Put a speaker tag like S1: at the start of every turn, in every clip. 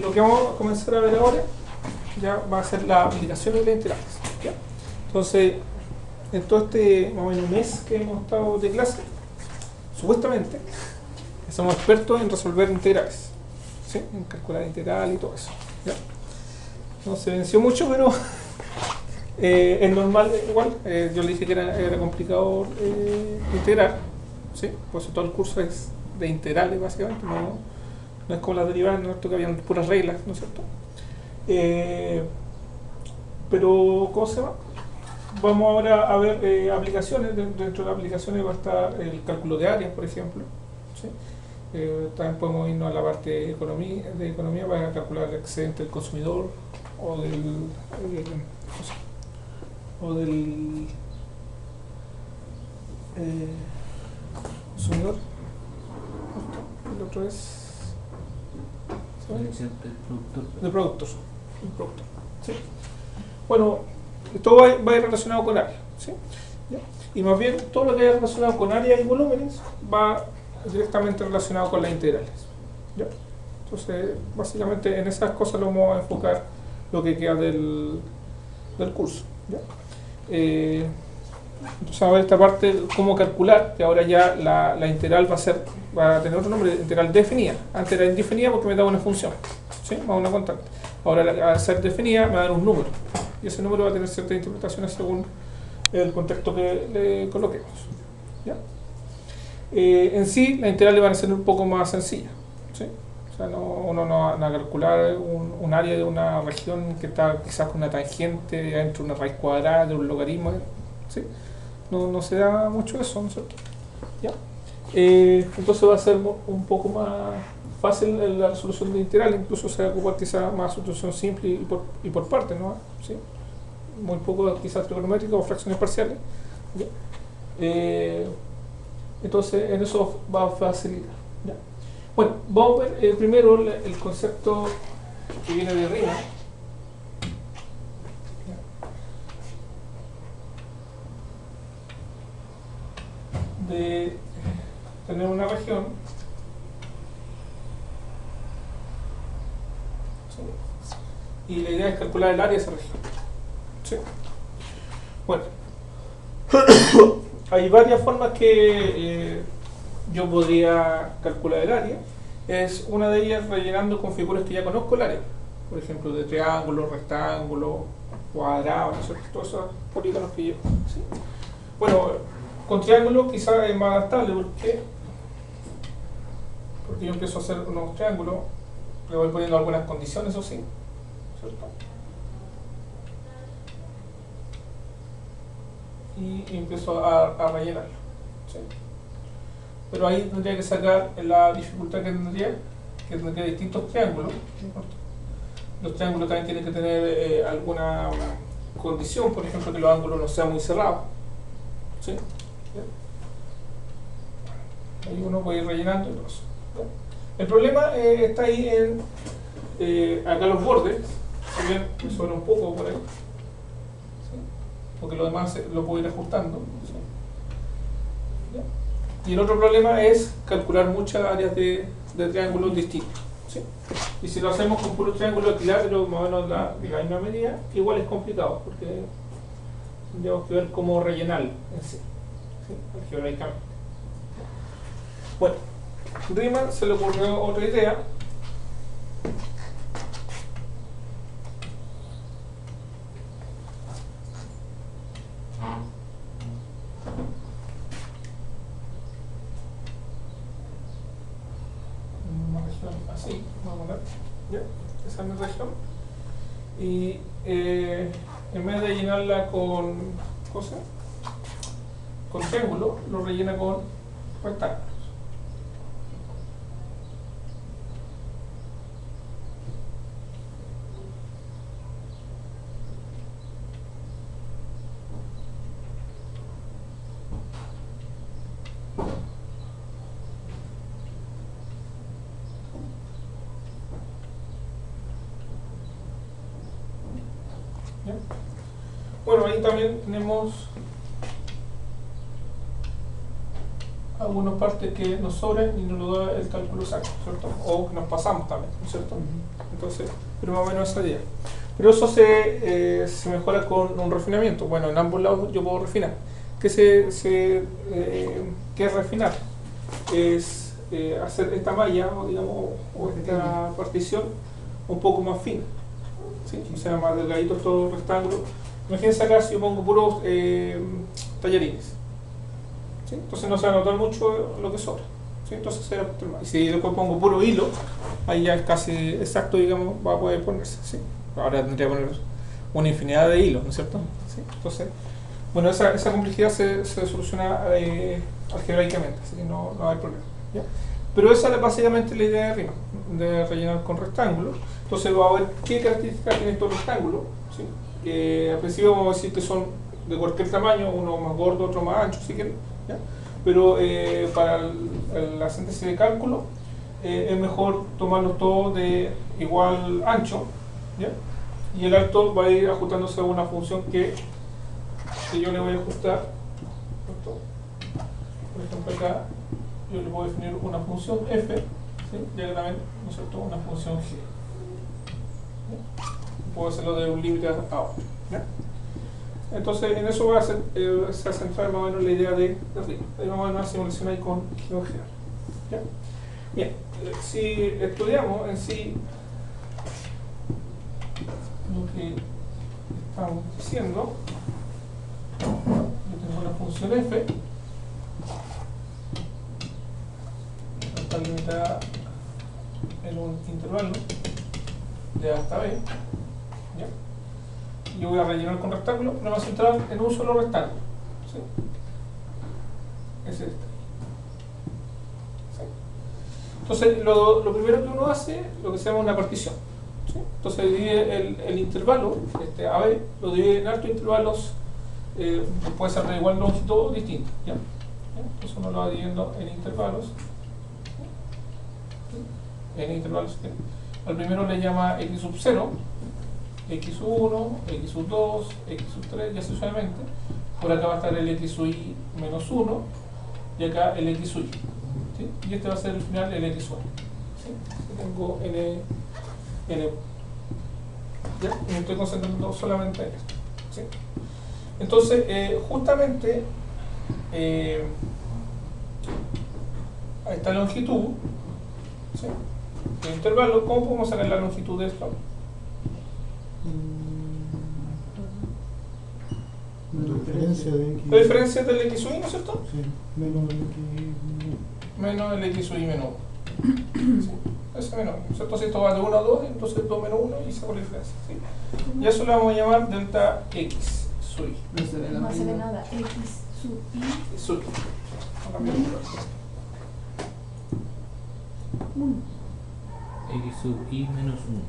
S1: lo que vamos a comenzar a ver ahora ya va a ser la aplicación de las integrales, ¿ya? Entonces, en todo este más o menos mes que hemos estado de clase, supuestamente somos expertos en resolver integrales, ¿sí? En calcular integral y todo eso, ¿ya? No se venció mucho, pero es normal igual. Yo le dije que era complicado integrar, ¿sí? Pues todo el curso es de integrales básicamente, no es como las derivadas, ¿no? Esto que habían puras reglas, ¿no es cierto? Pero, ¿cómo se llama? Vamos ahora a ver aplicaciones. Dentro de las aplicaciones va a estar el cálculo de áreas, por ejemplo, ¿sí? También podemos irnos a la parte de economía para calcular el excedente del consumidor o del consumidor. El otro es de productor. ¿Sí? Bueno, todo va a ir relacionado con área, ¿sí? ¿Ya? Y más bien todo lo que haya relacionado con área y volúmenes va directamente relacionado con las integrales, ¿ya? Entonces, básicamente en esas cosas lo vamos a enfocar lo que queda del curso, ¿ya? Entonces vamos a ver esta parte, cómo calcular, que ahora ya la integral va a tener otro nombre, integral definida. Antes era indefinida porque me daba una función, ¿sí? Más una constante. Ahora al ser definida me va a dar un número, y ese número va a tener ciertas interpretaciones según el contexto que le coloquemos, ¿ya? En sí, las integrales van a ser un poco más sencillas, ¿sí? O sea, uno no va a calcular un área de una región que está quizás con una tangente dentro de una raíz cuadrada, de un logaritmo, ¿sí? No se da mucho eso, ¿no es cierto? ¿Ya? Entonces va a ser un poco más fácil la resolución de integral, incluso se va a ocupar quizás más solución simple y por partes, ¿no? ¿Sí? Muy poco quizás trigonométrica o fracciones parciales, ¿ya? Entonces en eso va a facilitar, ¿ya? Bueno, vamos a ver primero el concepto que viene de Riemann, de tener una región, ¿sí? Y la idea es calcular el área de esa región, ¿sí? Bueno, hay varias formas que yo podría calcular el área. Es una de ellas rellenando con figuras que ya conozco el área, por ejemplo de triángulo, rectángulo, cuadrado, ¿no es cierto? Todos esos polígonos que yo, ¿sí? Bueno, con triángulo quizás es más adaptable porque yo empiezo a hacer unos triángulos, le voy poniendo algunas condiciones, eso sí, ¿cierto? Y empiezo a rellenarlo, ¿sí? Pero ahí tendría que sacar la dificultad que tendría distintos triángulos, ¿no? Los triángulos también tienen que tener alguna condición, por ejemplo que los ángulos no sean muy cerrados, ¿sí? Ahí uno puede ir rellenando y todo eso, ¿ya? El problema está ahí en acá los bordes, si bien me sobra un poco por ahí, ¿sí? Porque lo demás lo puedo ir ajustando, ¿sí? ¿Ya? Y el otro problema es calcular muchas áreas de triángulos distintos, ¿sí? Y si lo hacemos con puro triángulo equilátero, más o menos la misma medida, igual es complicado porque tendríamos que ver cómo rellenarlo en sí, ¿sí? Algebraicamente. Bueno, Riemann se le ocurrió otra idea, una región así, vamos a ver, ¿ya? Esa es mi región, y en vez de llenarla con triángulo, lo rellena con rectángulos. ¿Ya? Bueno, ahí también tenemos algunas partes que nos sobran y nos lo da el cálculo exacto, ¿cierto? O que nos pasamos también, ¿no es cierto? Entonces, pero más o menos esa idea. Pero eso se mejora con un refinamiento. Bueno, en ambos lados yo puedo refinar. ¿Qué es refinar? Es hacer esta malla, o, digamos, o esta partición un poco más fina, ¿sí? O sea, más delgadito todo el rectángulo. Imagínense acá si yo pongo puros tallarines, ¿sí? Entonces no se va a notar mucho lo que sobra, ¿sí? Entonces será más. Y si después pongo puro hilo, ahí ya es casi exacto, digamos, va a poder ponerse, ¿sí? Ahora tendría que poner una infinidad de hilos, ¿no es cierto? ¿Sí? Entonces, bueno, esa complejidad se soluciona algebraicamente, así que no hay problema, ¿ya? Pero esa es básicamente la idea de arriba, de rellenar con rectángulos. Entonces vamos a ver qué características tiene estos rectángulos, ¿sí? Al principio vamos a decir que son de cualquier tamaño, uno más gordo, otro más ancho, si quieren, ¿ya? Pero para la síntesis de cálculo es mejor tomarlos todos de igual ancho, ¿ya? Y el alto va a ir ajustándose a una función que yo le voy a ajustar, ¿cierto? Por ejemplo acá yo le puedo definir una función f, ¿sí? Ya que también, ¿no es cierto?, una función g, ¿ya? Puedo hacerlo de un límite a otro, ¿ya? Entonces en eso va a centrar más o menos la idea de arriba. Ahí vamos a ver una simulación ahí con GeoGebra, ¿ya? Bien, si estudiamos en sí lo que estamos diciendo, yo tengo una función f, está limitada en un intervalo de A hasta B, ¿ya? Yo voy a rellenar con rectángulo, pero me voy a centrar en un solo rectángulo, ¿sí? Es este. ¿Sí? Entonces, lo primero que uno hace, lo que se llama una partición, ¿sí? Entonces divide el intervalo, este AB, lo divide en altos intervalos, puede ser de igual longitud o distintos, ¿ya? Entonces uno lo va dividiendo en intervalos, ¿sí? En intervalos, ¿sí? Al primero le llama x sub 0, x sub 1, x sub 2, x sub 3, y así suavemente. Por acá va a estar el x sub i menos 1 y acá el x sub i, ¿sí? Y este va a ser el final el x sub i, ¿sí? Tengo n, ¿ya? Y me estoy concentrando solamente en esto, ¿sí? Entonces, justamente a esta longitud, ¿sí?, el intervalo, ¿cómo podemos sacar la longitud de esto? La diferencia del x sub i, ¿no es cierto?
S2: Sí, menos el x.
S1: Menos el x sub i menos 1. ¿Sí? Ese menos 1. ¿Cierto? Si esto va de 1 a 2, entonces 2 menos 1 y saco la diferencia, ¿sí? Y eso le vamos a llamar delta x sub i.
S3: No se ve nada. X sub i.
S1: Sub i. Vamos a cambiar el color.
S4: X sub i menos 1.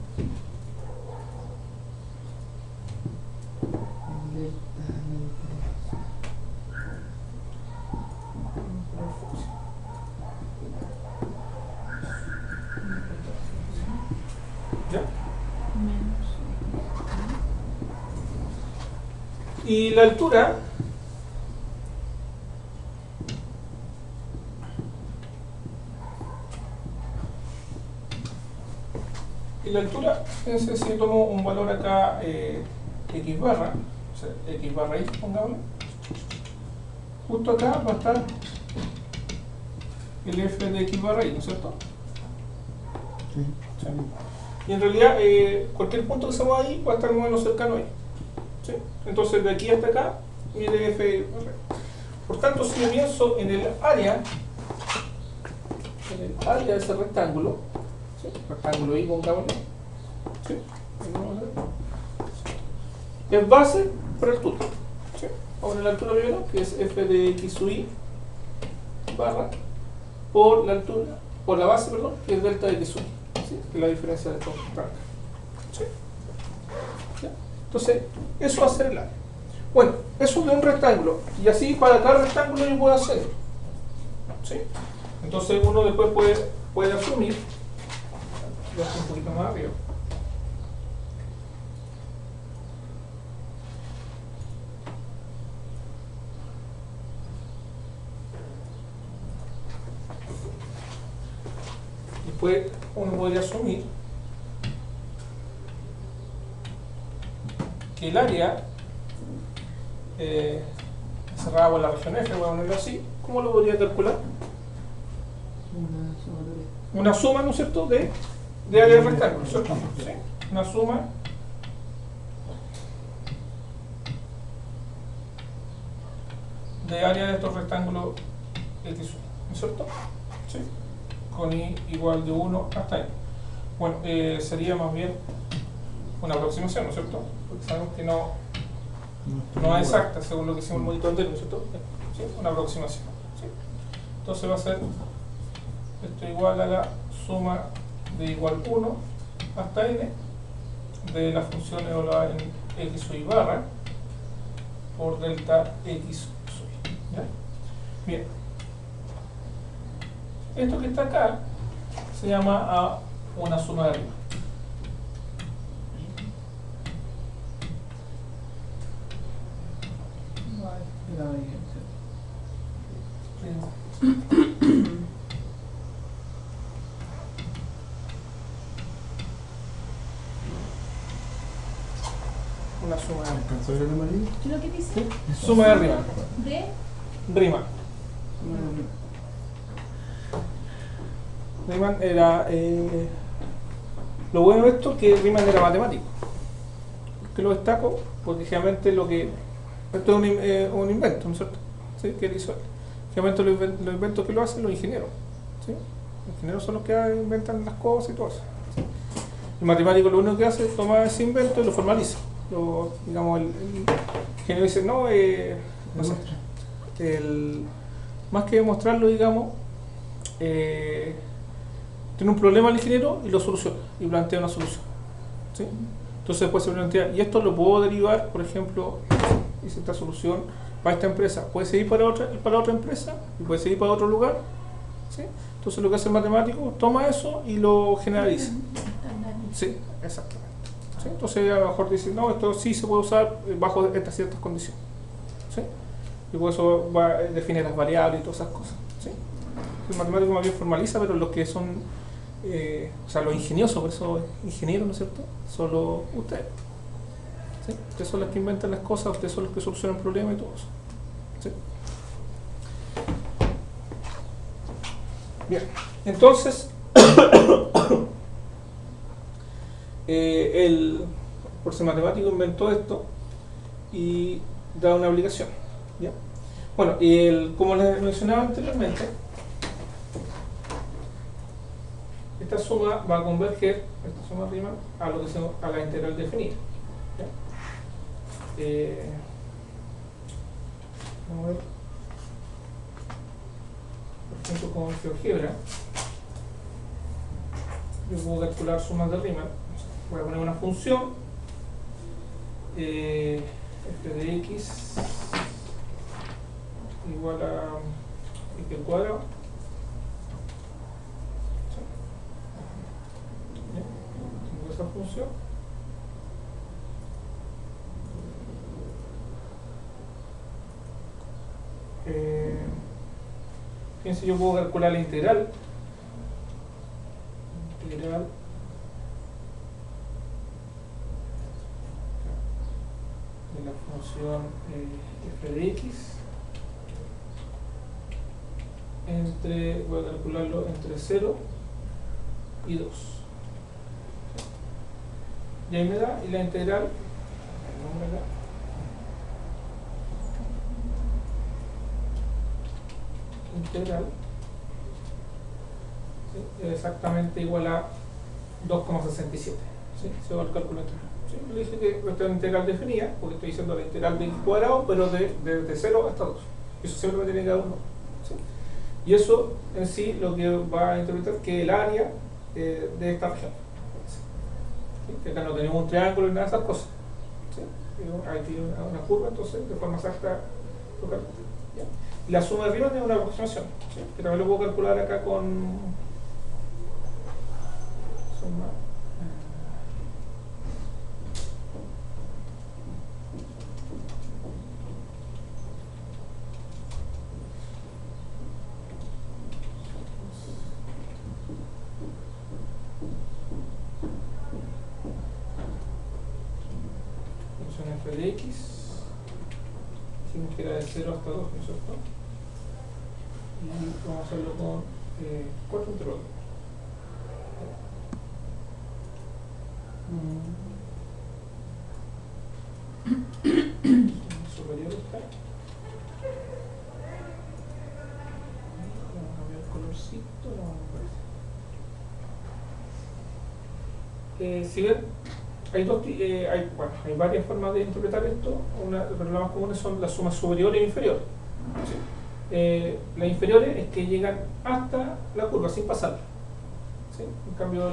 S1: ¿Ya? Y la altura fíjense, si yo tomo un valor acá x barra, o sea, x barra y pongámosle, justo acá va a estar el f de x barra y, ¿no es cierto?
S2: Sí.
S1: ¿Sí? Y en realidad cualquier punto que se mueva ahí va a estar más o menos cercano ahí, ¿sí? Entonces de aquí hasta acá mide f barra. Por tanto, si yo pienso en el área de ese rectángulo, ¿sí?, rectángulo y pongámosle, ¿sí?, es base por altura, ¿sí? Vamos a la altura primero, que es f de x sub i barra por la altura, por la base, perdón, que es delta de x sub i, ¿sí?, que es la diferencia de estos rectángulos, ¿sí? ¿Ya? Entonces, eso va a ser el área. Bueno, eso de un rectángulo, y así para cada rectángulo yo puedo hacer, ¿sí? Entonces uno después puede asumir, lo hago un poquito más arriba, Después uno podría asumir que el área cerrada por la región F, voy a ponerlo así, ¿cómo lo podría calcular?
S2: Una sumatoria.
S1: Una suma, ¿no es cierto?, de área del rectángulo, ¿cierto? ¿Sí? Una suma de área de estos rectángulos X1, ¿no es cierto? ¿Sí? Con I igual de 1 hasta N. Bueno, sería más bien una aproximación, ¿no es cierto? Porque sabemos que no es exacta según lo que hicimos el monitor anterior, ¿no es cierto? ¿Sí? Una aproximación. ¿Sí? Entonces va a ser esto igual a la suma de igual 1 hasta N de la función evaluada en X sub I barra por delta X sub I. ¿Ya? Bien. Esto que está acá se llama una suma de arriba.
S2: La varianza.
S1: Una suma de arriba.
S2: ¿Alcanzó a ver el amarillo?
S3: ¿Qué es lo que dice?
S1: ¿Sí? Suma de arriba.
S3: De
S1: Riemann. Riemann era. Lo bueno de esto es que Riemann era matemático. ¿Por qué lo destaco? Porque generalmente lo que. Esto es un invento, ¿no es cierto? ¿Sí? Que él hizo él. Generalmente los inventos que lo hacen los ingenieros. ¿Sí? Los ingenieros son los que inventan las cosas y todo eso. ¿Sí? El matemático lo único que hace es tomar ese invento y lo formaliza. Digamos, el ingeniero dice, no, no sé, más que demostrarlo, digamos, tiene un problema el ingeniero y lo soluciona, y plantea una solución. ¿Sí? Entonces después se plantea, y esto lo puedo derivar, por ejemplo, hice esta solución para esta empresa, puede seguir para otra empresa, y puede seguir para otro lugar. ¿Sí? Entonces lo que hace el matemático, toma eso y lo generaliza. Sí, exactamente. ¿Sí? Entonces a lo mejor dice, no, esto sí se puede usar bajo estas ciertas condiciones. ¿Sí? Y por eso define las variables y todas esas cosas. ¿Sí? El matemático más bien formaliza, pero los que son, o sea, los ingeniosos, por eso ingenieros, ¿no es cierto? Solo ustedes. ¿Sí? Ustedes son los que inventan las cosas, ustedes son los que solucionan problemas y todo eso. ¿Sí? Bien, entonces por ser matemático inventó esto y da una aplicación. ¿Ya? Bueno, y como les mencionaba anteriormente, esta suma va a converger, esta suma Riemann, a la integral definida. ¿Ya? Vamos a ver, por ejemplo, con GeoGebra, yo puedo calcular sumas de Riemann. Voy a poner una función f de x igual a x al cuadrado. ¿Sí? Tengo esa función. Fíjense, yo puedo calcular la integral de la función f de x voy a calcularlo entre 0 y 2. Y ahí me da, y la integral, ¿sí? Es exactamente igual a 2,67. ¿Sí? Se va al cálculo integral. ¿Sí? Le dije que esta es integral definida, porque estoy diciendo la integral de x cuadrado, pero de 0 hasta 2. Eso siempre me tiene que dar un 1. ¿Sí? Y eso en sí lo que va a interpretar que el área de esta región. ¿Sí? Que acá no tenemos un triángulo ni nada de esas cosas. ¿Sí? Ahí tiene una curva, entonces de forma exacta lo calculo. ¿Ya? Y la suma de Riemann es una aproximación. ¿Sí? Que también lo puedo calcular acá con suma. f de x, dijimos que era de 0 hasta 2, ¿no es cierto? Y vamos a hacerlo con 4 intervalos. Superior está. Vamos a cambiar el colorcito, no me parece. Si ven, hay varias formas de interpretar esto, pero las más comunes son las sumas superiores e inferiores. ¿Sí? Las inferiores es que llegan hasta la curva sin pasarla. ¿Sí? En cambio,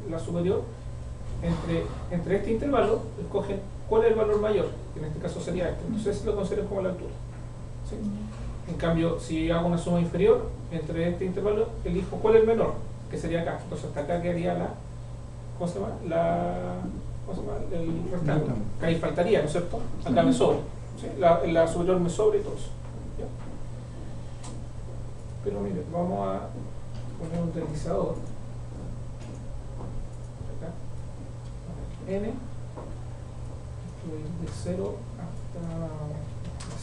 S1: la superior, entre este intervalo, escogen cuál es el valor mayor, que en este caso sería este. Entonces lo considero como la altura. ¿Sí? En cambio, si hago una suma inferior, entre este intervalo, elijo cuál es el menor, que sería acá. Entonces hasta acá quedaría ¿cómo se llama? El rectángulo. Que ahí faltaría, ¿no es cierto? Acá me sobra. ¿Sí? La superior me sobra y todo eso. ¿Ya? Pero mire, vamos a poner un deslizador. Acá. N. De 0 hasta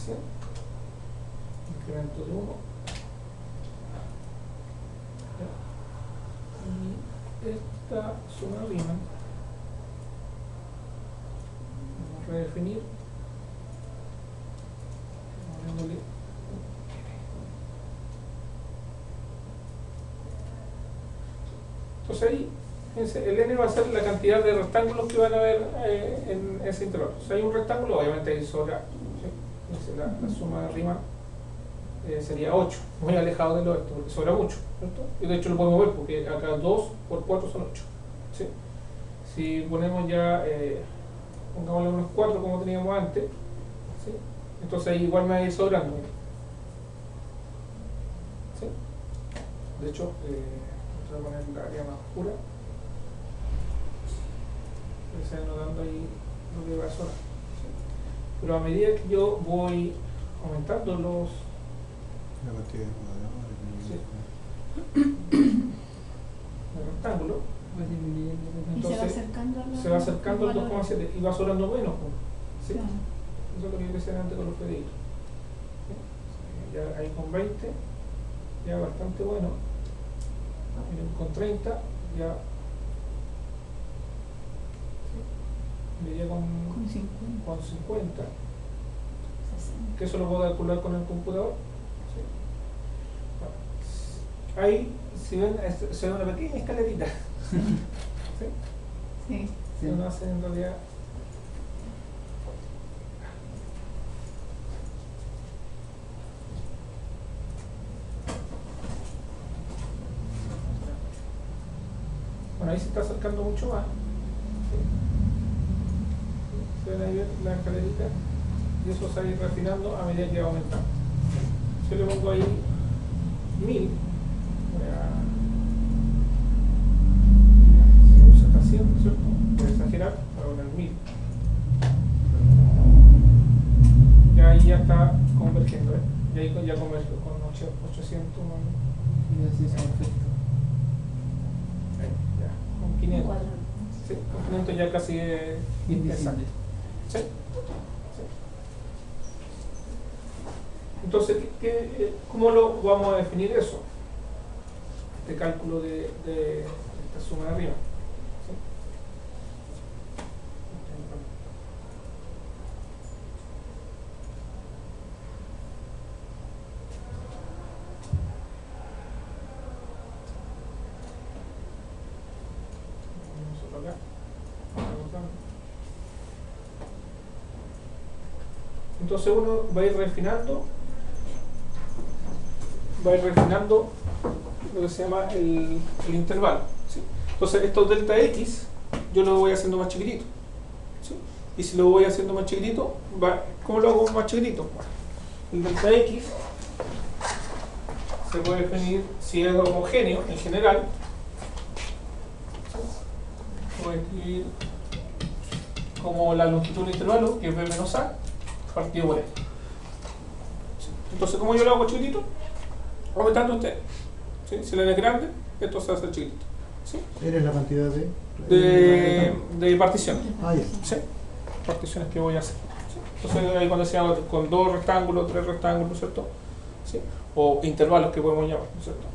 S1: 100. Incremento de 1. Y esta suma Riemann, vamos a redefinir, poniéndole entonces ahí el n va a ser la cantidad de rectángulos que van a haber en ese intervalo. Si hay un rectángulo, obviamente ahí sobra, ¿sí? La suma de Riemann sería 8, muy alejado de lo esto, porque sobra mucho, ¿cierto? Y de hecho lo podemos ver porque acá 2 por 4 son 8. ¿Sí? Si ponemos ya, pongámosle unos 4 como teníamos antes, ¿sí? Entonces ahí igual me va a ir sobrando. ¿Sí? De hecho, voy a poner la área más oscura, que se va notando ahí lo que va a sobrar. ¿Sí? Pero a medida que yo voy aumentando
S5: la cantidad de
S1: el rectángulo,
S2: Va disminuyendo.
S3: Y se va
S1: entonces
S3: acercando a
S1: se va acercando al
S3: valores.
S1: 2,7 y va sobrando menos. ¿Sí?
S3: Claro.
S1: Eso es lo que yo decía antes con los pedidos. ¿Sí? Ya ahí con 20, ya bastante bueno. Miren, con 30, ya. ¿Sí? Iría con
S3: 50.
S1: con 50,
S3: 60.
S1: que eso lo puedo calcular con el computador. ¿Sí? Bueno, ahí, si ven, se ve una pequeña escalerita. ¿Sí?
S3: Sí.
S1: Que uno hace en realidad. Bueno, ahí se está acercando mucho más. ¿Sí? ¿Sí? Se ven ahí la escalerita y eso se va a ir refinando a medida que va aumentando. Si yo le pongo ahí 1000, voy a se usa hasta 100, ¿cierto? Voy a exagerar para poner 1000. Ya ahí ya está convergiendo, ¿eh? Y ahí ya convergió con 800.
S2: Y así es perfecto.
S1: Ya, con 500.
S3: Cuadro.
S1: Sí, con 500 ya casi es
S2: Invisible.
S1: ¿Sí? Sí. Entonces, ¿cómo lo vamos a definir eso? Este cálculo de esta suma de arriba. ¿Sí? Vamos a acá. Entonces uno va a ir refinando lo que se llama el intervalo. ¿Sí? Entonces estos delta x yo lo voy haciendo más chiquitito. ¿Sí? Y si lo voy haciendo más chiquitito, ¿cómo lo hago más chiquitito? Bueno, el delta x se puede definir si es homogéneo en general. ¿Sí? Voy a escribir como la longitud del intervalo, que es b menos a, partido por e. ¿Sí? Entonces, ¿cómo yo lo hago chiquitito? Aumentando este. ¿Sí? Si la n es grande, esto se va a hacer chiquitito. ¿Sí?
S5: ¿Eres la cantidad de
S1: De partición.
S5: Ah, ya.
S1: ¿Sí? particiones que voy a hacer. ¿Sí? Entonces ahí cuando sea con 2 rectángulos, 3 rectángulos, ¿cierto? ¿Sí? O intervalos que podemos llamar, ¿cierto?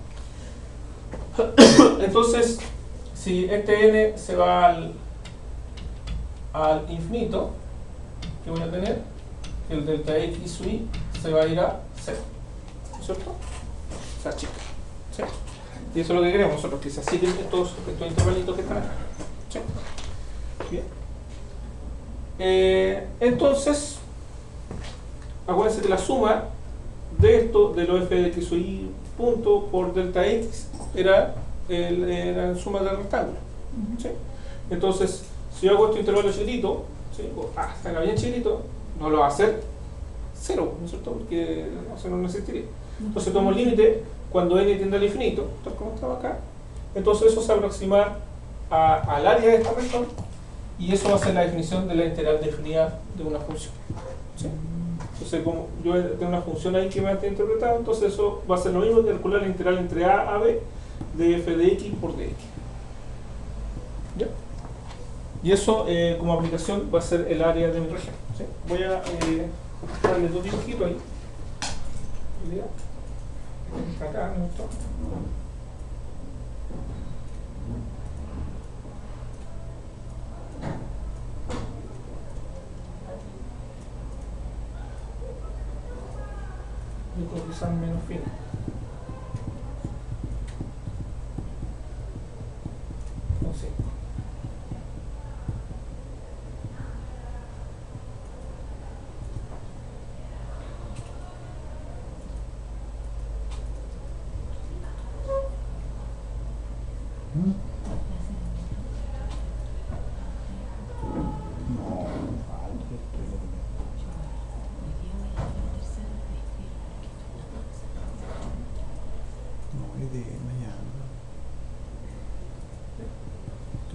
S1: Entonces, si este n se va al infinito, ¿qué voy a tener? El delta x sub i se va a ir a 0, ¿cierto? O sea, chica. ¿Sí? Y eso es lo que queremos nosotros, que se asignen estos intervalitos que están acá. ¿Sí? Bien. Entonces, acuérdense que la suma de esto, de los f de x sub i punto por delta x, era la suma del rectángulo. ¿Sí? Entonces, si yo hago este intervalo chiquitito, ¿sí? Está bien chiquitito, no lo va a hacer 0, ¿no es cierto? Porque no existiría. Entonces tomo el límite cuando n tiende al infinito, tal como estaba acá. Entonces eso se va a aproximar al área de esta región, y eso va a ser la definición de la integral definida de una función. ¿Sí? Entonces, como yo tengo una función ahí que me ha interpretado, entonces eso va a ser lo mismo que calcular la integral entre a a b de f de x por dx. ¿Ya? Y eso, como aplicación, va a ser el área de mi región. ¿Sí? Voy a darle 2 dibujitos ahí. Acá, ¿no? Yo creo que quizás menos fino. No sé.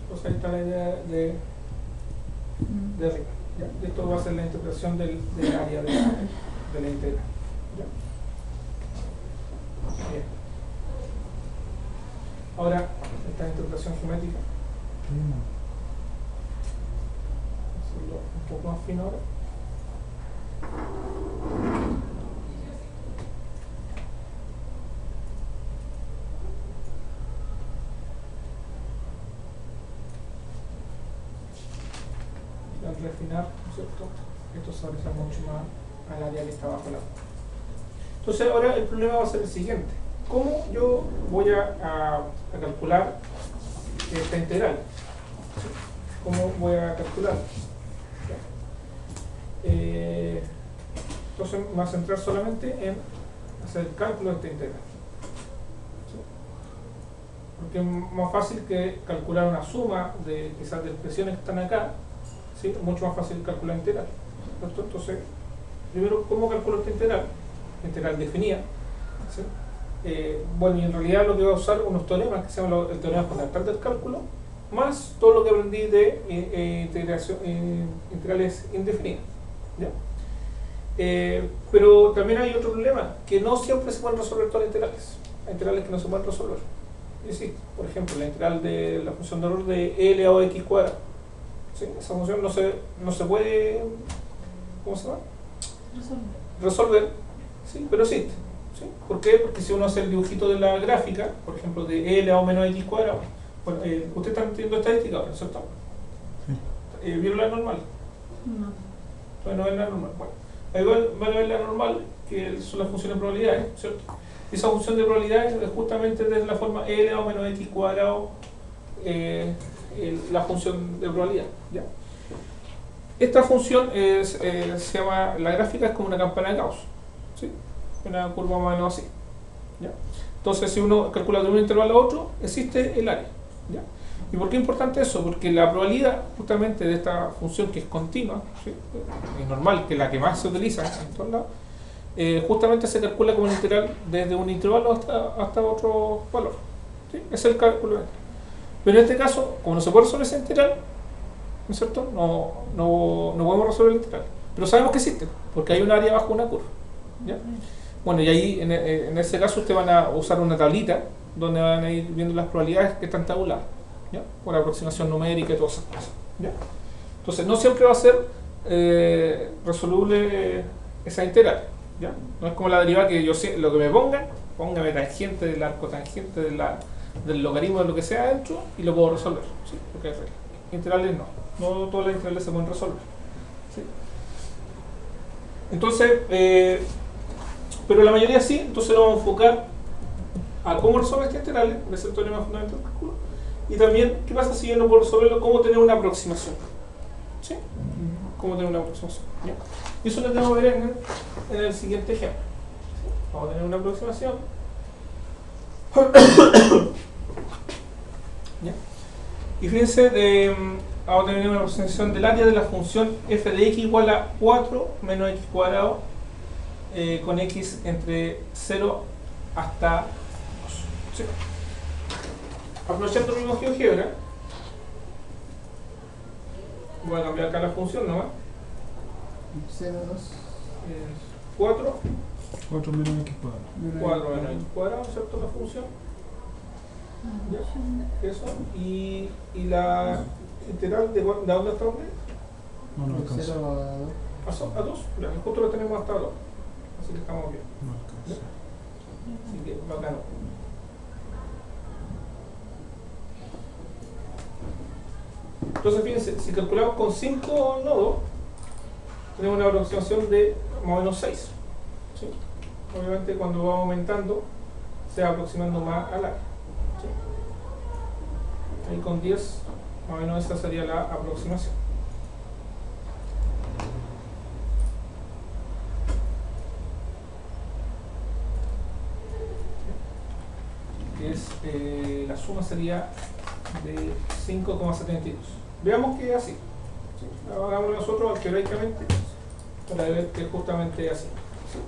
S1: Pues ahí está la idea de arriba. ¿Ya? Esto va a ser la interpretación del área de la integral. ¿Ya? Bien. Ahora, esta interpretación geométrica. Hacerlo un poco más fino ahora. Al refinar, ¿no es cierto? Esto se parece mucho más al área que está bajo la. Entonces ahora el problema va a ser el siguiente: ¿cómo yo voy a calcular esta integral? ¿Sí? ¿Cómo voy a calcular? Entonces me voy a centrar solamente en hacer el cálculo de esta integral. ¿Sí? Porque es más fácil que calcular una suma de quizás de expresiones que están acá. ¿Sí? Mucho más fácil calcular integral. ¿Cierto? Entonces, primero, ¿cómo calculo esta integral? Integral definida. ¿Sí? Bueno, y en realidad lo que voy a usar unos teoremas que se llaman el teorema fundamental del cálculo, más todo lo que aprendí de integrales indefinidas. ¿Ya? Pero también hay otro problema, que no siempre se pueden resolver todas las integrales. Hay integrales que no se pueden resolver. Y sí, por ejemplo, la integral de la función de error de L a o x cuadrado. ¿Sí? Esa función no se puede, ¿cómo se llama? Resolver, ¿sí? Pero existe. ¿Sí? ¿Por qué? Porque si uno hace el dibujito de la gráfica, por ejemplo, de L a o menos x cuadrado, bueno, ustedes están teniendo estadística ahora, ¿cierto? Sí. ¿Vieron la normal?
S3: No.
S1: Bueno, es la normal. Bueno, igual van a ver la normal, que son las funciones de probabilidades, ¿cierto? Esa función de probabilidades es justamente desde la forma L a o menos x cuadrado, la función de probabilidad. ¿Ya? Esta función se llama, la gráfica es como una campana de Gauss, ¿sí? Una curva más o menos así. ¿Ya? Entonces, si uno calcula de un intervalo a otro, existe el área. ¿Ya? ¿Y por qué es importante eso? Porque la probabilidad justamente de esta función, que es continua, ¿sí? Es normal, que es la que más se utiliza en todos lados, justamente se calcula como un integral desde un intervalo hasta otro valor. ¿Sí? Ese es el cálculo. Pero en este caso, como no se puede resolver esa integral, ¿no es cierto? No podemos resolver la integral. Pero sabemos que existe, porque hay un área bajo una curva. ¿Ya? Bueno, y ahí en ese caso ustedes van a usar una tablita donde van a ir viendo las probabilidades que están tabuladas, ¿ya? Por aproximación numérica y todas esas cosas. ¿Ya? Entonces, no siempre va a ser resoluble esa integral, ¿ya? No es como la derivada que yo sé, lo que me pongan, póngame tangente del arco tangente del logaritmo de lo que sea dentro y lo puedo resolver, ¿sí? Porque hay reglas. Integrales no todas las integrales se pueden resolver, ¿sí? Entonces, pero la mayoría sí, entonces nos vamos a enfocar a cómo resolver estas integrales, ese es el teorema fundamental del cálculo, y también qué pasa si yo no puedo resolverlo, cómo tener una aproximación, ¿sí? Cómo tener una aproximación, ¿ya? Y eso lo tenemos que ver en el siguiente ejemplo, ¿sí? Vamos a tener una aproximación. ¿Ya? Y fíjense, vamos a tener una aproximación del área de la función f de x igual a 4 menos x cuadrado con x entre 0 hasta 2. ¿Sí? Aprovechando el mismo GeoGebra, voy a cambiar acá la función nomás.
S2: 0,2.
S1: 4
S5: 4 menos x cuadrado.
S1: 4 menos x cuadrado, ¿cierto? La función. ¿Ya? Eso. Y la integral de dónde está dónde?
S5: No, no
S2: De
S5: alcanza.
S2: 0 a 2.
S1: A 2. Ya, justo lo tenemos hasta 2. Así que estamos bien.
S5: No alcanza.
S1: Así que bacano. Entonces fíjense, si calculamos con 5 nodos, tenemos una aproximación de más o menos 6. ¿Sí? Obviamente cuando va aumentando, se va aproximando más al área. ¿Sí? Ahí con 10, más o menos esa sería la aproximación. La suma sería de 5,72. Veamos que es así. ¿Sí? Hagámoslo nosotros algebraicamente para ver que es justamente así. ¿Sí?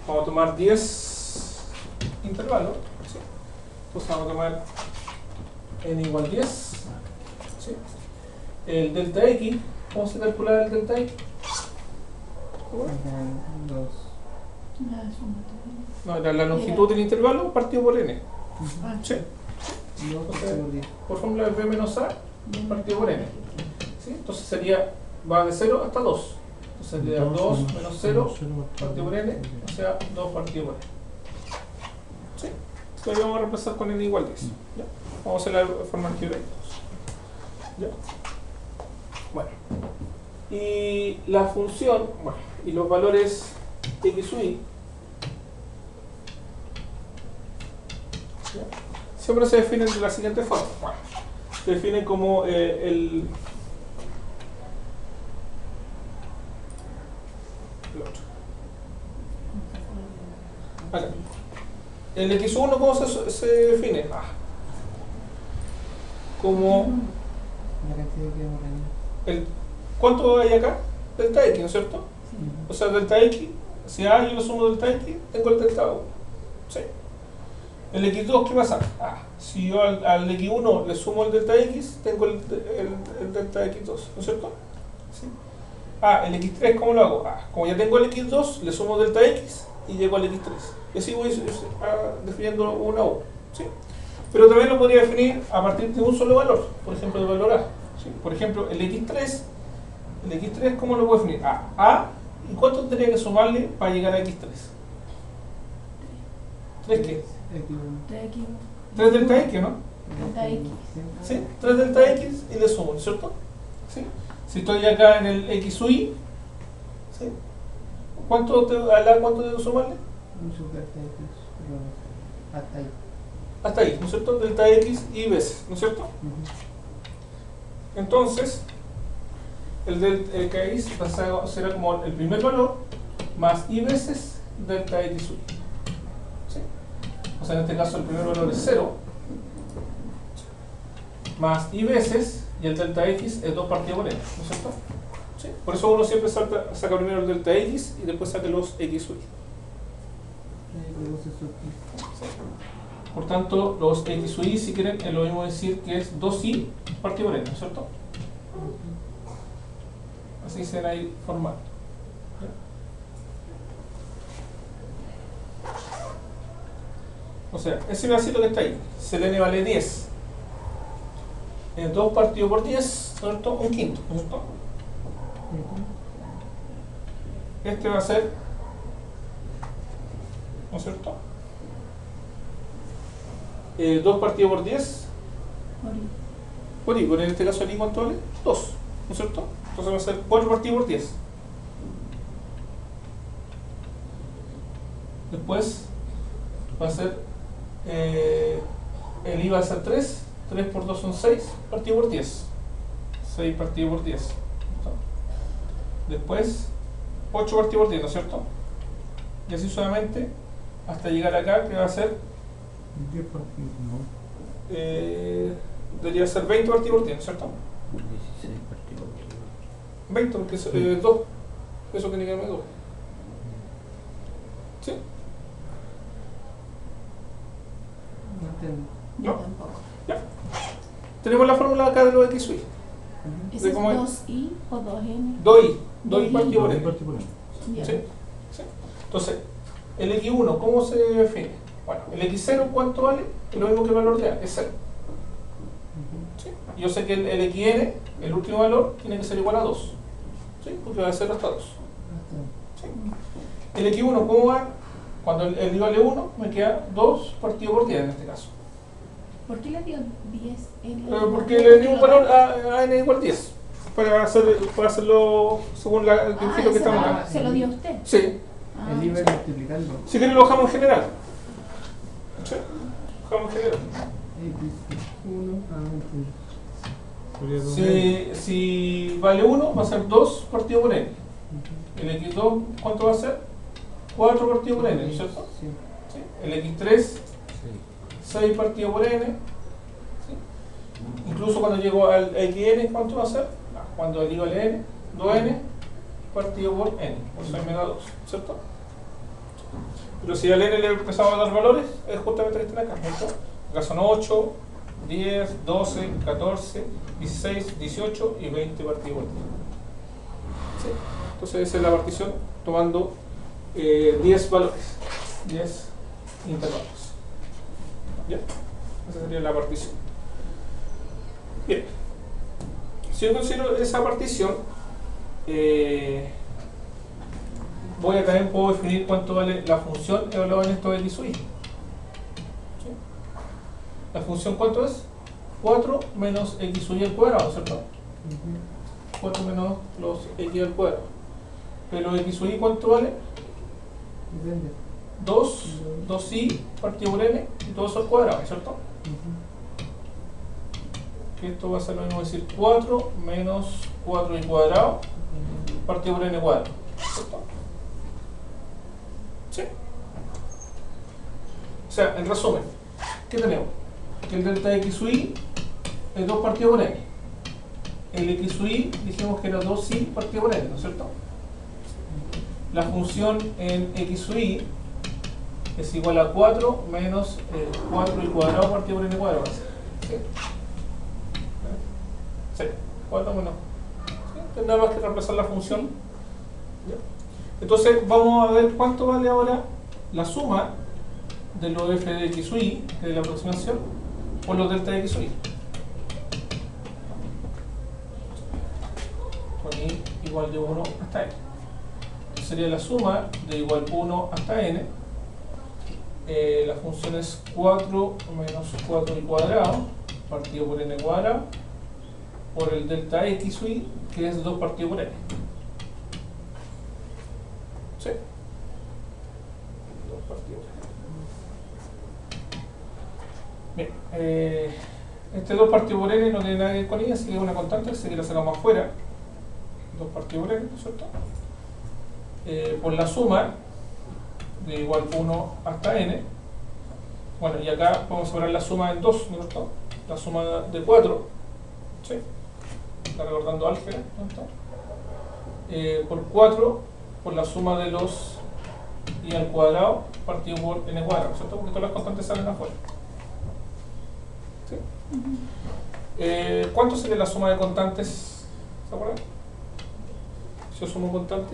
S1: Vamos a tomar 10 intervalos. ¿Sí? Entonces vamos a tomar n igual 10. ¿Sí? El delta x, ¿cómo se calcula el delta x? No, era la longitud del intervalo partido por n. ¿Sí? Por fórmula de v menos a partido por n. ¿Sí? Entonces sería, va de 0 hasta 2. Entonces sería 2 menos 0 partido por n, o sea 2 partido por n. ¿Sí? Entonces vamos a reemplazar con n igual 10. ¿Ya? Vamos a hacer la forma algebraica. ¿Ya? Bueno. Y la función, bueno, y los valores x sub y, ¿ya? Siempre se definen de la siguiente forma. Bueno, se define como el otro. Acá. El x1, ¿cómo se define? Como
S2: La cantidad que hemos tenido.
S1: ¿cuánto hay acá? Delta x, ¿no es cierto? O sea, delta x, si a yo le sumo delta x, tengo el delta 1. ¿Sí? El x2, ¿qué pasa? Si yo al x1 le sumo el delta x, tengo el delta x2, ¿no es cierto? ¿Sí? El x3, ¿cómo lo hago? Como ya tengo el x2, le sumo delta x y llego al x3. Y así voy definiendo uno a uno. ¿Sí? Pero también lo podría definir a partir de un solo valor, por ejemplo, el valor a. ¿Sí? Por ejemplo, el x3, ¿cómo lo puedo definir? ¿Y cuánto tendría que sumarle para llegar a x3? ¿3 qué? 3 delta x, ¿no?
S3: Delta x.
S1: ¿Sí? 3 delta x y le sumo, ¿no es cierto? ¿Sí? Si estoy acá en el x sub y, ¿sí? ¿Cuánto debo sumarle?
S2: Mucho delta x, pero hasta ahí.
S1: Hasta ahí, ¿no es cierto? Delta x y veces, ¿no es cierto? Entonces, el delta x será como el primer valor más y veces delta x sub y. ¿Sí? O sea, en este caso el primer valor es 0 más y veces, y el delta x es 2 partido por n, ¿no es cierto? ¿Sí? Por eso uno siempre saca primero el delta x y después saca los x sub y. Por tanto, los x sub y, si quieren, es lo mismo decir que es 2i partido por n, ¿no es cierto? Así se van a ir formando. O sea, ese pedacito que está ahí, selene vale 10. 2 partido por 10, ¿no es cierto? Un quinto, ¿no es cierto? Este va a ser, ¿no es cierto? 2 partido por 10 por I, pero en este caso el I ¿cuánto vale? 2, ¿no es cierto? Entonces va a ser 4 partido por 10. Después va a ser, el I va a ser 3 por 2 son 6 partido por 10. 6 partido por 10. ¿Listo? Después 8 partido por 10, ¿no es cierto? Y así solamente hasta llegar acá, que va a ser
S5: 10 partidos, no.
S1: debería ser 20 partido por 10, ¿no es cierto?
S4: 16 partidos.
S1: 20 porque es 2. Eso tiene que darme 2. ¿Sí?
S2: No entiendo.
S3: Yo
S1: No.
S3: tampoco.
S1: Ya. Tenemos la fórmula acá de los X y Y.
S3: ¿Ese
S1: ¿De
S3: es
S1: cómo es?
S3: 2i o 2n?
S1: 2i. 2i
S3: 2i.
S1: partido por
S5: 10
S1: n.
S5: partidos por N.
S3: Ya.
S1: ¿Sí? ¿Sí? Entonces, el X1, ¿cómo se define? Bueno, el X0, ¿cuánto vale? Es lo mismo que el valor de A, es 0. ¿Sí? Yo sé que el XN, el último valor, tiene que ser igual a 2. ¿Sí? Porque va de 0 hasta 2. ¿Sí? El X1, ¿cómo va? Cuando el I vale 1, me queda 2 partido por 10 en este caso.
S3: ¿Por qué le dio 10 n?
S1: Porque le di un valor a n igual 10. Para hacerlo según el dibujito que estamos acá.
S3: ¿Se lo dio a usted?
S1: Sí.
S3: Ah,
S2: El IVA multiplicando.
S1: Si quieren lo bajamos en general. ¿Sí? Bajamos en general.
S2: X1
S5: Sería 2N.
S1: Si vale 1, va a ser 2 partido por n. El X2, ¿cuánto va a ser? 4 partido por n, ¿no es cierto?
S2: Sí.
S1: ¿Sí? El X3, 6 partido por n. ¿Sí? Incluso cuando llego al XN, ¿cuánto va a ser? Cuando el I vale n, 2n partido por n. Por eso me da 2, ¿cierto? Pero si al n le empezamos a dar valores, es justamente que están acá, ¿cierto? Acá son 8, 10, 12, 14, 16, 18 y 20 partido por 10. ¿Sí? Entonces esa es la partición tomando 10 valores, 10 intervalos. ¿Ya? Esa sería la partición. Bien. Si yo considero esa partición, también puedo definir cuánto vale la función evaluada en estos X sub I. ¿Sí? La función ¿cuánto es? 4 menos X sub I al cuadrado, ¿cierto? 4 menos los X al cuadrado. Pero X sub I ¿cuánto vale?
S2: Depende.
S1: 2i partido por n y todo eso al cuadrado, ¿cierto? Que esto va a ser lo mismo, decir 4 menos 4i cuadrado partido por n cuadrado, ¿cierto? ¿Sí? O sea, en resumen, ¿qué tenemos? Que el delta x sub i es 2 partido por n. El x sub i dijimos que era 2i partido por n, ¿no es cierto? La función en x sub i es igual a 4 menos 4i cuadrado partido por n cuadrado. ¿Sí? Sí, 4 menos. ¿Sí? Nada más que reemplazar la función. ¿Ya? Entonces vamos a ver cuánto vale ahora la suma de los f de x sub i, que es la aproximación, por los delta de x sub i. Con i igual de 1 hasta n. Sería la suma de igual 1 hasta n. La función es 4 menos 4i cuadrado partido por n cuadrado por el delta x sub i, que es 2 partido por n. ¿Sí? 2 partido por n. Bien, este 2 partido por n no tiene nada que ver con i, así que es una constante, así que la sacamos afuera. 2 partido por n, ¿no es cierto? Por la suma de igual 1 hasta n. Bueno, y acá vamos a separar la suma en 2, ¿no es cierto? La suma de 4, ¿sí? Está recordando álgebra, ¿no es cierto? Por 4, por la suma de los i al cuadrado partido por n cuadrado, ¿cierto? Porque todas las constantes salen afuera. ¿Sí? ¿Cuánto sería la suma de constantes? ¿Se acuerdan? Si yo sumo constante,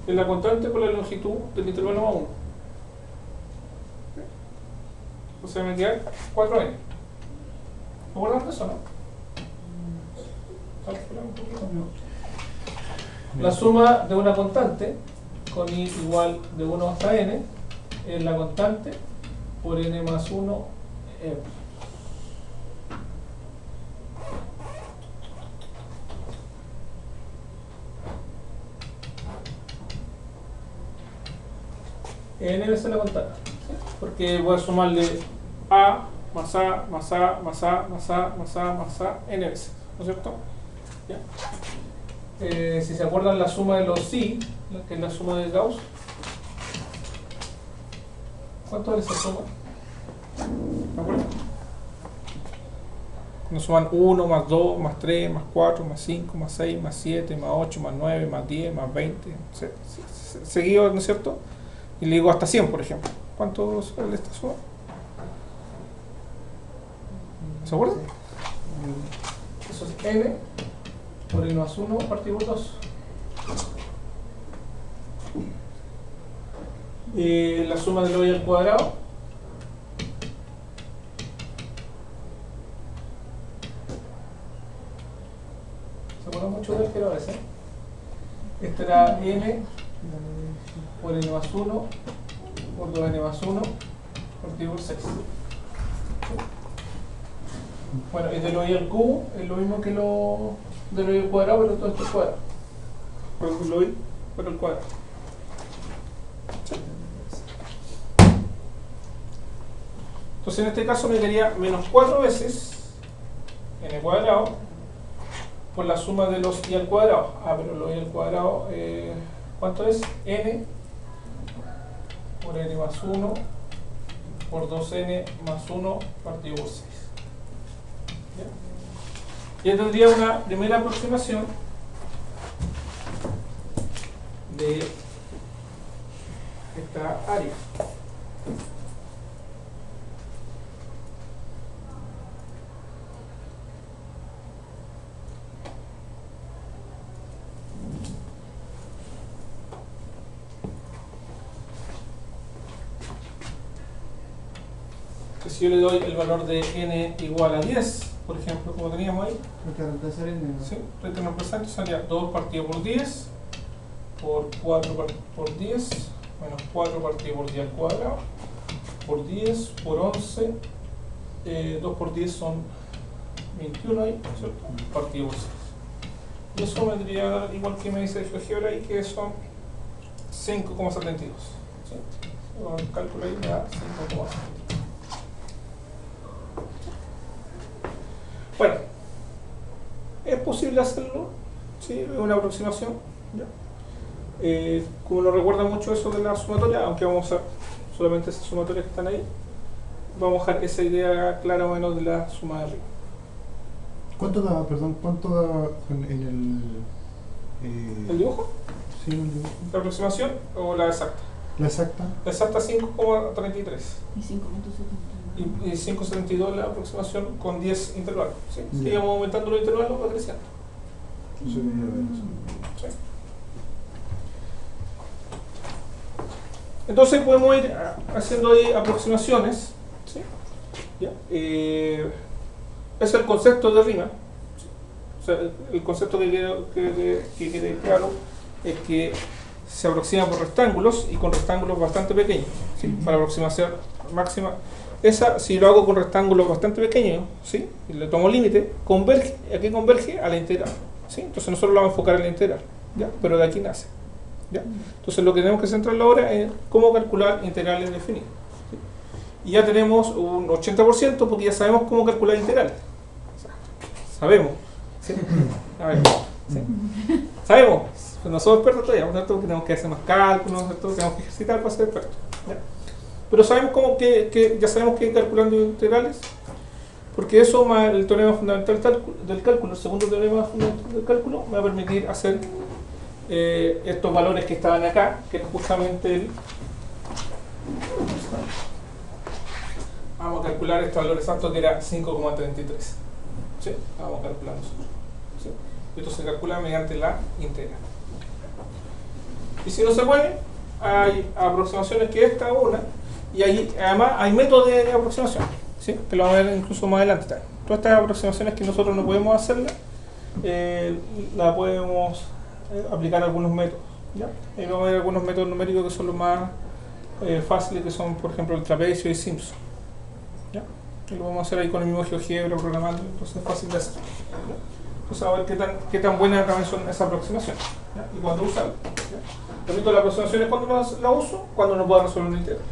S1: es la constante por la longitud del intervalo más 1. O sea, me queda 4n. ¿Se acuerdan de eso, no? Calcula un poquito. La suma de una constante con i igual de 1 hasta n es la constante por n más 1 n veces la constante, ¿sí? Porque voy a sumarle a más a más a más a más a más a más a n veces, ¿no es cierto? ¿Ya? Si se acuerdan la suma de los psi, que es la suma de Gauss, ¿cuánto es esa suma? ¿Me acuerdan? Nos suman 1 más 2 más 3 más 4 más 5 más 6 más 7 más 8 más 9 más 10 más 20 seguido, ¿no es cierto? Y le digo hasta 100, por ejemplo. ¿Cuánto es esta suma? ¿Se acuerdan? Eso es n por n más 1 partido por 2. Y la suma de lo y al cuadrado. ¿Se acuerdan mucho del que era ese? Este era n por n más 1 por 2n más 1 partido por 6. Bueno, y de lo y al cubo es lo mismo que lo de lo y al cuadrado, pero todo esto es cuadrado. Por lo y por el cuadrado. ¿Sí? Entonces en este caso me quedaría menos 4 veces n cuadrado por la suma de los y al cuadrado. Ah, pero lo y al cuadrado, ¿cuánto es? N por n más 1 por 2n más 1 partido por 6. Ya tendría una primera aproximación de esta área. Si yo le doy el valor de n igual a 10, por ejemplo, como teníamos ahí, ¿sí? Reemplazar sería 2 partido por 10 por 4 por 10 menos 4 partido por 10 al cuadrado por 10 por 11, 2 por 10 son 21 ahí, ¿cierto? Partido por 6. Y eso me vendría igual que me dice el GeoGebra ahí, que son 5,72. ¿Sí? Con el cálculo ahí me da 5,72. Bueno, es posible hacerlo, ¿sí? Es una aproximación, ¿ya? Como no recuerda mucho eso de la sumatoria, aunque vamos a usar solamente esas sumatorias que están ahí, vamos a dejar esa idea clara o menos de la suma de arriba.
S5: ¿Cuánto da, perdón, cuánto da en
S1: ¿El dibujo?
S5: Sí, el dibujo.
S1: ¿La aproximación o la exacta?
S5: ¿La exacta?
S1: La exacta 5,33
S3: Y 5,72.
S1: y 5,72 la aproximación con 10 intervalos, ¿sí?
S5: Ya.
S1: Si vamos aumentando los intervalos va creciendo.
S5: Entonces,
S1: ¿Sí? Entonces podemos ir haciendo ahí aproximaciones, ¿sí? ¿Ya? Es el concepto de rima, ¿sí? O sea, el concepto que quede claro es que se aproxima por rectángulos y con rectángulos bastante pequeños, ¿sí? Para aproximación máxima. Esa, si lo hago con rectángulos bastante pequeños, ¿sí? Y le tomo límite, converge, aquí converge a la integral, ¿sí? Entonces nosotros lo vamos a enfocar en la integral, ¿ya? Pero de aquí nace, ¿ya? Entonces lo que tenemos que centrarlo ahora es cómo calcular integrales definidas, ¿sí? Y ya tenemos un 80% porque ya sabemos cómo calcular integrales. Sabemos, ¿sí? ¿Sí? Sabemos, pero no somos expertos todavía, ¿cierto? Que tenemos que hacer más cálculos, ¿cierto? Tenemos que ejercitar para ser expertos, ¿ya? Pero sabemos cómo que ya sabemos que calculando integrales, porque eso más el teorema fundamental del cálculo, el segundo teorema fundamental del cálculo, me va a permitir hacer estos valores que estaban acá, que es justamente el... Vamos a calcular este valor exacto que era 5,33. ¿Sí? Vamos a calcular nosotros. ¿Sí? Esto se calcula mediante la integral. Y si no se puede, hay aproximaciones que esta o una, y ahí además hay métodos de aproximación, ¿sí? Que lo vamos a ver incluso más adelante también. Todas estas aproximaciones que nosotros no podemos hacerlas, la podemos aplicar algunos métodos. ¿Ya? Ahí vamos a ver algunos métodos numéricos que son los más fáciles, que son, por ejemplo, el trapecio y Simpson. ¿Ya? Y lo vamos a hacer ahí con el mismo GeoGebra programando, entonces es fácil de hacer. ¿Ya? Entonces a ver qué tan buena también son esas aproximaciones, ¿ya? Y cuándo usarla. ¿Ya? Repito, la aproximación es cuando la uso, cuando no puedo resolver un integral.